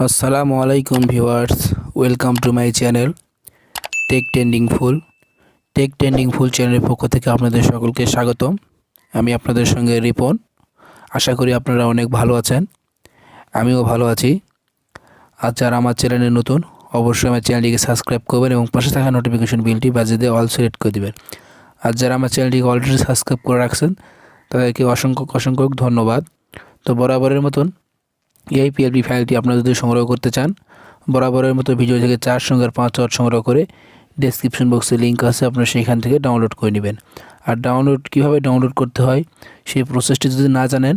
Assalamualaikum viewers, welcome to my channel tech trending full চ্যানেলের পক্ষ থেকে আপনাদের সকলকে স্বাগতম। আমি আপনাদের সঙ্গে রিপন। আশা করি আপনারা অনেক ভালো আছেন, আমিও ভালো আছি। আর যারা আমার চ্যানেলে নতুন অবশ্যই আমার চ্যানেলটিকে সাবস্ক্রাইব করবেন এবং পাশে থাকা নোটিফিকেশন বেলটি বাজিয়ে দিয়ে অল সিলেক্ট করে দেবেন। আর যারা আমার চ্যানেলটিকে অলরেডি সাবস্ক্রাইব করে রাখছেন তাদেরকে অসংখ্য ধন্যবাদ। তো বরাবরের মতন এই পিএলপি ফাইলটি আপনারা যদি সংগ্রহ করতে চান, বরাবরের মতো ভিডিও থেকে 4 সঙ্গে 5 ওয়াট সংগ্রহ করে ডেসক্রিপশন বক্সে লিঙ্ক আছে, আপনারা সেখান থেকে ডাউনলোড করে নেবেন। আর কীভাবে ডাউনলোড করতে হয় সেই প্রসেসটি যদি না জানেন,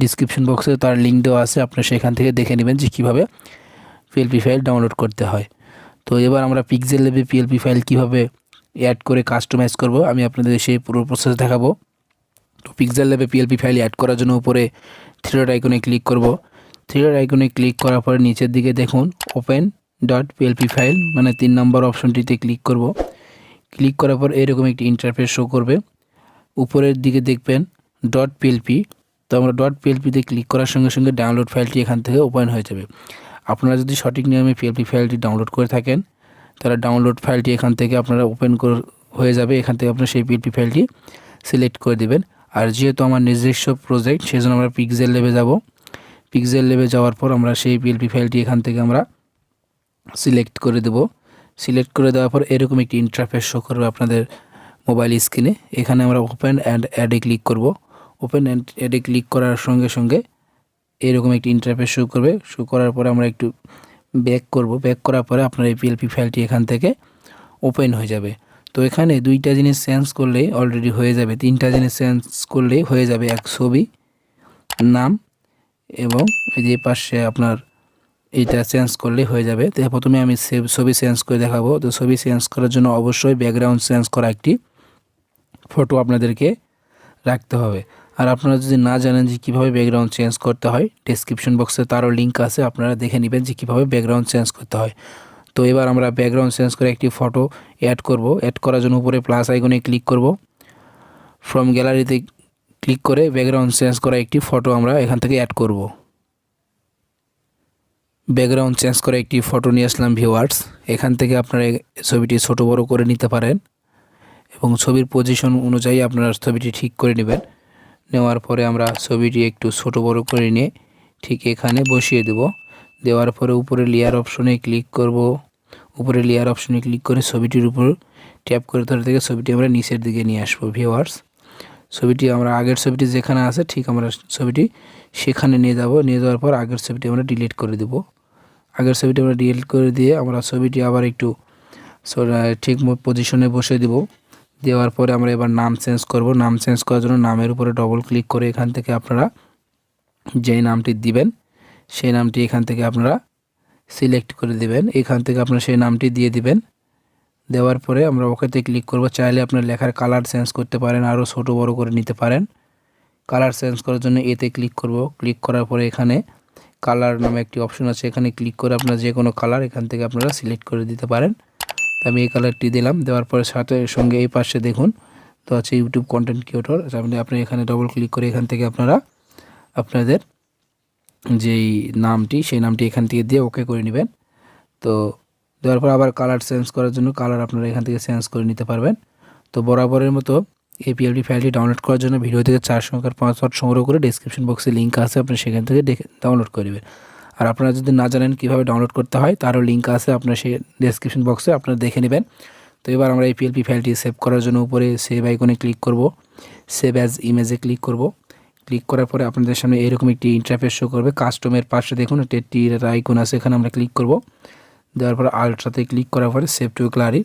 ডেসক্রিপশন বক্সে তার লিঙ্ক দেওয়া আছে, আপনারা সেখান থেকে দেখে নেবেন যে কীভাবে পিএলপি ফাইল ডাউনলোড করতে হয়। তো এবার আমরা পিক্সেল ল্যাবে পিএলপি ফাইল কীভাবে অ্যাড করে কাস্টমাইজ করব আমি আপনাদের সেই পুরো প্রসেস দেখাবো। তো পিক্সেল ল্যাবে পিএলপি ফাইল অ্যাড করার জন্য উপরে থ্রি ডট আইকনে ক্লিক করব। থ্রি ডট আইকনে ক্লিক করার পরে নিচের দিকে দেখুন ওপেন ডট পিএলপি ফাইল, মানে 3 নম্বর অপশনটিতে ক্লিক করব। ক্লিক করার পর এরকম একটি ইন্টারফেস শো করবে। উপরের দিকে দেখবেন ডট পিএলপি। তো আমরা ডট পিএলপিতে ক্লিক করার সঙ্গে সঙ্গে ডাউনলোড ফাইলটি এখান থেকে ওপেন হয়ে যাবে। আপনারা যদি সঠিক নিয়মে পিএলপি ফাইলটি ডাউনলোড করে থাকেন তাহলে ডাউনলোড ফাইলটি এখান থেকে আপনারা হয়ে যাবে। এখান থেকে আপনারা সেই পিএলপি ফাইলটি সিলেক্ট করে দেবেন। আর যেহেতু আমার নিজস্ব প্রজেক্ট, সেজন্য আমরা পিক্সেল ল্যাবে যাব। পিক্সেল ল্যাবে যাওয়ার পর আমরা সেই পিএলপি ফাইলটি এখান থেকে আমরা সিলেক্ট করে দেব। সিলেক্ট করে দেওয়ার পর এরকম একটি ইন্টারফেস শো করবে আপনাদের মোবাইল স্ক্রিনে। এখানে আমরা ওপেন অ্যান্ড অ্যাডে ক্লিক করব। ওপেন অ্যান্ড অ্যাডে ক্লিক করার সঙ্গে সঙ্গে এরকম একটি ইন্টারফেস শো করবে। শো করার পরে আমরা একটু ব্যাক করব। ব্যাক করার পরে আপনার এই পিএলপি ফাইলটি এখান থেকে ওপেন হয়ে যাবে। তো এখানে 2টা জিনিস চেঞ্জ করলেই অলরেডি হয়ে যাবে, 3টা জিনিস চেঞ্জ করলেই হয়ে যাবে। এক ছবি, নাম এবং এই যে পাশে আপনার এইটা চেঞ্জ করলেই হয়ে যাবে। তো প্রথমে আমি ছবি চেঞ্জ করে দেখাবো। তো ছবি চেঞ্জ করার জন্য অবশ্যই ব্যাকগ্রাউন্ড চেঞ্জ করা একটি ফটো আপনাদেরকে রাখতে হবে। আর আপনারা যদি না জানেন যে কীভাবে ব্যাকগ্রাউন্ড চেঞ্জ করতে হয়, ডেসক্রিপশন বক্সে তারও লিঙ্ক আছে, আপনারা দেখে নেবেন যে কীভাবে ব্যাকগ্রাউন্ড চেঞ্জ করতে হয়। তো এবার আমরা ব্যাকগ্রাউন্ড চেঞ্জ করে একটি ফটো অ্যাড করব। অ্যাড করার জন্য উপরে প্লাস আইকনে ক্লিক করব। ফ্রম গ্যালারিতে ক্লিক করে ব্যাকগ্রাউন্ড চেঞ্জ করা একটি ফটো আমরা এখান থেকে অ্যাড করব। ব্যাকগ্রাউন্ড চেঞ্জ করে একটি ফটো নিয়ে আসলাম ভিউয়ার্স। এখান থেকে আপনারা ছবিটি ছোট বড় করে নিতে পারেন এবং ছবির পজিশন অনুযায়ী আপনারা ছবিটি ঠিক করে নেবেন। নেওয়ার পরে আমরা ছবিটি একটু ছোট বড় করে নিয়ে ঠিক এখানে বসিয়ে দেব। দেওয়ার পরে উপরে লেয়ার অপশনে ক্লিক করব। উপরে লেয়ার অপশনে ক্লিক করে ছবিটির উপর ট্যাপ করে ধরে থেকে ছবিটি আমরা নিচের দিকে নিয়ে আসবো ভিউয়ার্স। ছবিটি আমরা আগের ছবিটি যেখানে আছে ঠিক আমরা ছবিটি সেখানে নিয়ে যাব। নিয়ে যাওয়ার পর আগের ছবিটি আমরা ডিলিট করে দেব। আগের ছবিটি আমরা ডিলিট করে দিয়ে আমরা ছবিটি আবার একটু ঠিক পজিশনে বসে দেব। দেওয়ার পরে আমরা এবার নাম চেঞ্জ করব। নাম চেঞ্জ করার জন্য নামের উপরে ডবল ক্লিক করে এখান থেকে আপনারা যেই নামটি দিবেন সেই নামটি এখান থেকে আপনারা সিলেক্ট করে দিবেন। এখান থেকে আপনারা সেই নামটি দিয়ে দিবেন। দেওয়ার পরে আমরা ওকেতে ক্লিক করব। চাইলে আপনার লেখার কালার চেঞ্জ করতে পারেন, আরও ছোট বড় করে নিতে পারেন। কালার চেঞ্জ করার জন্য এতে ক্লিক করব। ক্লিক করার পরে এখানে কালার নামে একটি অপশন আছে, এখানে ক্লিক করে আপনারা যে কোনো কালার এখান থেকে আপনারা সিলেক্ট করে দিতে পারেন। তো আমি এই কালারটি দিলাম। দেওয়ার পরে সঙ্গে এই পাশে দেখুন তো আছে ইউটিউব কন্টেন্ট ক্রিয়েটর। আপনি এখানে ডবল ক্লিক করে এখান থেকে আপনারা আপনাদের যেই নামটি সেই নামটি এখান থেকে দিয়ে ওকে করে নেবেন। তো দেওয়ার পর আবার কালার চেঞ্জ করার জন্য কালার আপনারা এখান থেকে চেঞ্জ করে নিতে পারবেন। তো বরাবরের মতো এই পিএলপি ফাইলটি ডাউনলোড করার জন্য ভিডিও থেকে 4 সংখ্যার 5 ওয়াট সংগ্রহ করে ডেসক্রিপশন বক্সে লিঙ্ক আছে, আপনি সেখান থেকে ডাউনলোড করে নেবেন। আর আপনারা যদি না জানেন কীভাবে ডাউনলোড করতে হয় তারও লিঙ্ক আছে, আপনার সেই ডেসক্রিপশন বক্সে আপনারা দেখে নেবেন। তো এবার আমরা এই পিএলপি ফাইলটি সেভ করার জন্য উপরে সেভ আইকনে ক্লিক করব। সেভ অ্যাজ ইমেজে ক্লিক করব। ক্লিক করার পরে আপনাদের সামনে এরকম একটি ইন্টারফেস শো করবে। কাস্টমের পাশে দেখুন একটা টির আইকন আছে, এখানে আমরা ক্লিক করব। দেওয়ার পরে আল্ট্রাতে ক্লিক করার পরে সেভ টু গ্যালারি।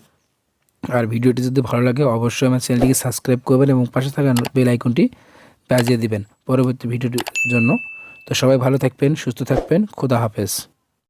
আর ভিডিওটি যদি ভালো লাগে অবশ্যই আমার চ্যানেলটিকে সাবস্ক্রাইব করবেন এবং পাশে থাকা বেল আইকনটি বাজিয়ে দিবেন পরবর্তী ভিডিওর জন্য। তো সবাই ভালো থাকবেন, সুস্থ থাকবেন, খোদা হাফেজ।